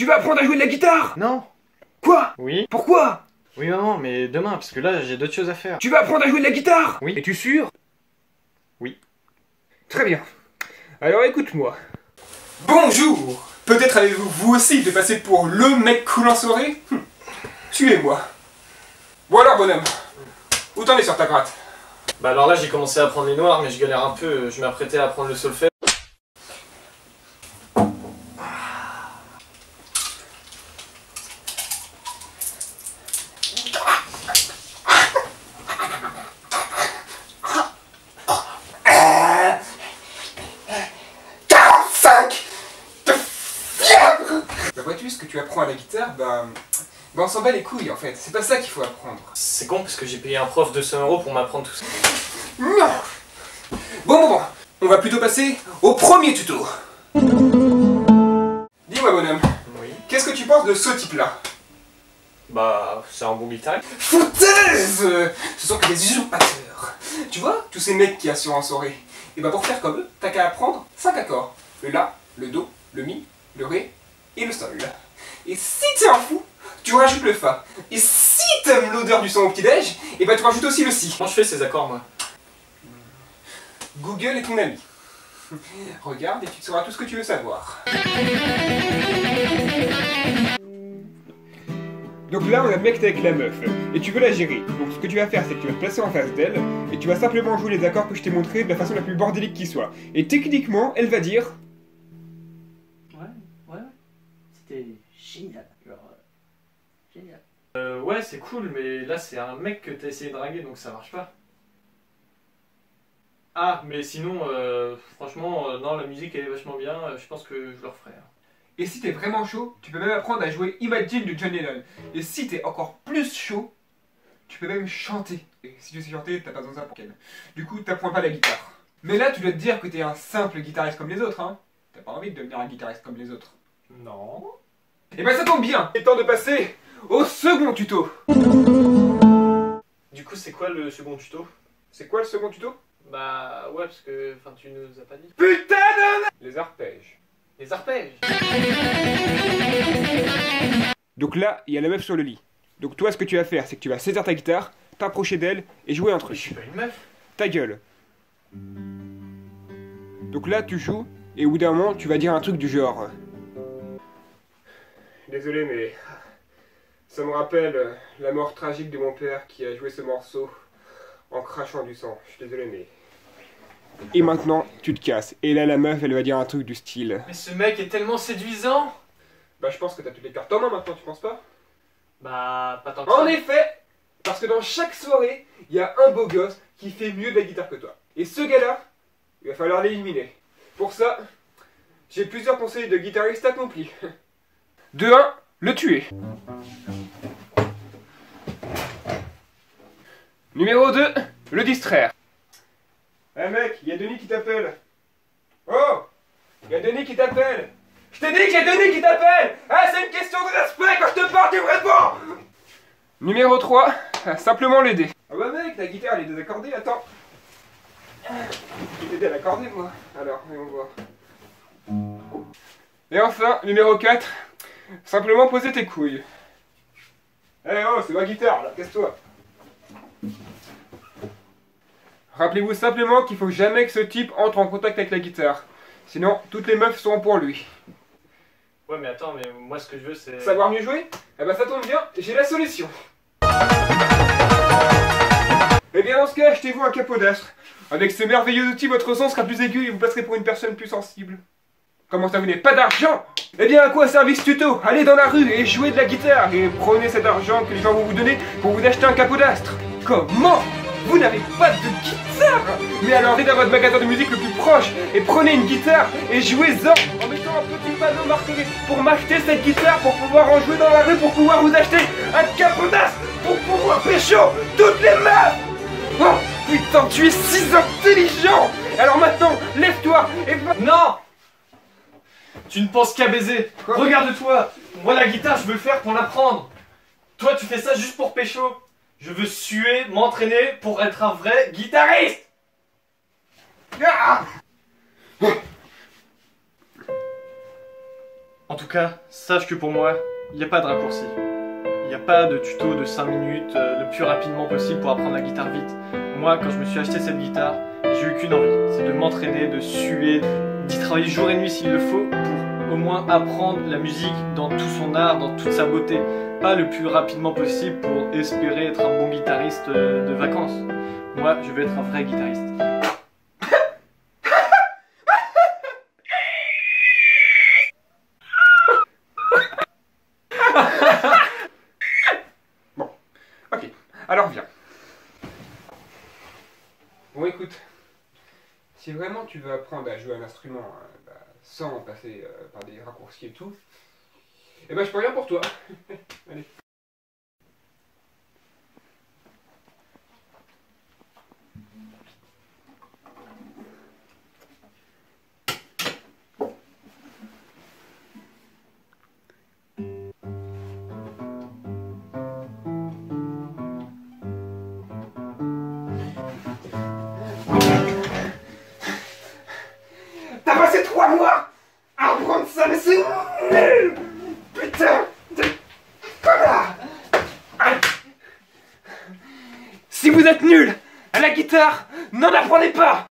Tu vas apprendre à jouer de la guitare? Non. Quoi? Oui. Pourquoi? Oui maman, mais demain, parce que là j'ai d'autres choses à faire. Tu vas apprendre à jouer de la guitare? Oui. Es-tu sûr? Oui. Très bien. Alors écoute-moi. Bonjour! Peut-être avez-vous vous aussi été passé pour le mec cool en soirée? Suivez-moi. Bon alors bonhomme, où t'en es sur ta gratte? Bah alors là j'ai commencé à apprendre les noirs, mais je galère un peu, je m'apprêtais à apprendre le solfège. Bah vois-tu, ce que tu apprends à la guitare, bah on s'en bat les couilles en fait, c'est pas ça qu'il faut apprendre. C'est con parce que j'ai payé un prof 200 € pour m'apprendre tout ça. Non. Bon, on va plutôt passer au premier tuto. Dis-moi bonhomme, Oui. qu'est-ce que tu penses de ce type-là? Bah c'est un bon guitariste. Foutaise! Ce sont que des usurpateurs. Tu vois, tous ces mecs qui assurent en soirée, et bah pour faire comme eux, t'as qu'à apprendre 5 accords. Le La, le Do, le Mi, le Ré et le Sol. Et si t'es un fou, tu rajoutes le Fa. Et si t'aimes l'odeur du son au petit-déj, et bah tu rajoutes aussi le Si. Comment je fais ces accords moi? Google est ton ami. Regarde et tu sauras tout ce que tu veux savoir. Donc là, on a le mec avec la meuf, et tu veux la gérer. Donc ce que tu vas faire, c'est que tu vas te placer en face d'elle, et tu vas simplement jouer les accords que je t'ai montrés de la façon la plus bordélique qui soit. Et techniquement, elle va dire... Ouais, c'était génial. Genre, génial. Ouais c'est cool, mais là c'est un mec que t'as essayé de draguer donc ça marche pas. Ah, mais sinon, franchement, non, la musique elle est vachement bien, je pense que je le referai. Et si t'es vraiment chaud, tu peux même apprendre à jouer Imagine de John Lennon. Et si t'es encore plus chaud, tu peux même chanter. Et si tu sais chanter, t'as pas besoin de ça pour qu'elle. Du coup, t'apprends pas la guitare. Mais là, tu dois te dire que t'es un simple guitariste comme les autres, hein. T'as pas envie de devenir un guitariste comme les autres. Non. Et ben ça tombe bien. Il est temps de passer au second tuto. Du coup, c'est quoi le second tuto? C'est quoi le second tuto? Bah ouais, parce que, enfin, tu nous as pas dit. Putain de... Les arpèges. Les arpèges. Donc là, il y a la meuf sur le lit. Donc toi, ce que tu vas faire, c'est que tu vas saisir ta guitare, t'approcher d'elle et jouer un Je suis truc. pas une meuf. Ta gueule. Donc là, tu joues, et au bout d'un moment, tu vas dire un truc du genre... Désolé, mais... ça me rappelle la mort tragique de mon père qui a joué ce morceau en crachant du sang. Je suis désolé, mais... Et maintenant, tu te casses. Et là, la meuf, elle va dire un truc du style... Mais ce mec est tellement séduisant. Bah, je pense que t'as toutes les cartes en main maintenant, tu penses pas? Bah, pas tant que En ça. effet! Parce que dans chaque soirée, il y a un beau gosse qui fait mieux de la guitare que toi. Et ce gars-là, il va falloir l'éliminer. Pour ça, j'ai plusieurs conseils de guitariste accomplis. De 1, le tuer. Numéro 2, le distraire. Eh mec, il y a Denis qui t'appelle. Oh! Il y a Denis qui t'appelle. Je t'ai dit qu'il y a Denis qui t'appelle! Ah, c'est une question de respect, quand je te parle, tu me réponds! Numéro 3, simplement l'aider. Ah bah mec, la guitare elle est désaccordée, attends. Je vais t'aider à l'accorder moi. Alors, voyons voir. Et enfin, numéro 4, simplement poser tes couilles. Eh oh, c'est ma guitare là, casse-toi. Rappelez-vous simplement qu'il faut jamais que ce type entre en contact avec la guitare. Sinon, toutes les meufs seront pour lui. Ouais, mais attends, mais moi ce que je veux c'est... Savoir mieux jouer? Eh ben ça tombe bien, j'ai la solution. Eh bien dans ce cas, achetez-vous un capodastre. Avec ce merveilleux outil, votre son sera plus aigu et vous passerez pour une personne plus sensible. Comment ça, vous n'avez pas d'argent? Eh bien à quoi service tuto? Allez dans la rue et jouez de la guitare et prenez cet argent que les gens vont vous donner pour vous acheter un capodastre. Comment? Vous n'avez pas de guitare? Mais alors allez dans votre magasin de musique le plus proche et prenez une guitare et jouez-en en mettant un petit panneau marqué pour m'acheter cette guitare pour pouvoir en jouer dans la rue pour pouvoir vous acheter un capodastre pour pouvoir pécho toutes les meufs. Oh putain, tu es si intelligent. Alors maintenant, lève-toi et va... Non! Tu ne penses qu'à baiser. Quoi? Regarde-toi. Moi la guitare je veux le faire pour l'apprendre. Toi tu fais ça juste pour pécho. Je veux suer, m'entraîner pour être un vrai guitariste. Ah En tout cas, sache que pour moi, il n'y a pas de raccourci. Il n'y a pas de tuto de 5 minutes le plus rapidement possible pour apprendre la guitare vite. Moi, quand je me suis acheté cette guitare, j'ai eu qu'une envie, c'est de m'entraîner, de suer, d'y travailler jour et nuit s'il le faut, pour au moins apprendre la musique dans tout son art, dans toute sa beauté. Pas le plus rapidement possible pour espérer être un bon guitariste de vacances. Moi, je veux être un vrai guitariste. Alors viens. Bon écoute, si vraiment tu veux apprendre à jouer un instrument sans passer par des raccourcis et tout, eh ben je peux rien pour toi. Allez. T'as passé 3 mois à apprendre ça, mais c'est nul! Putain de connard! Si vous êtes nul à la guitare, n'en apprenez pas!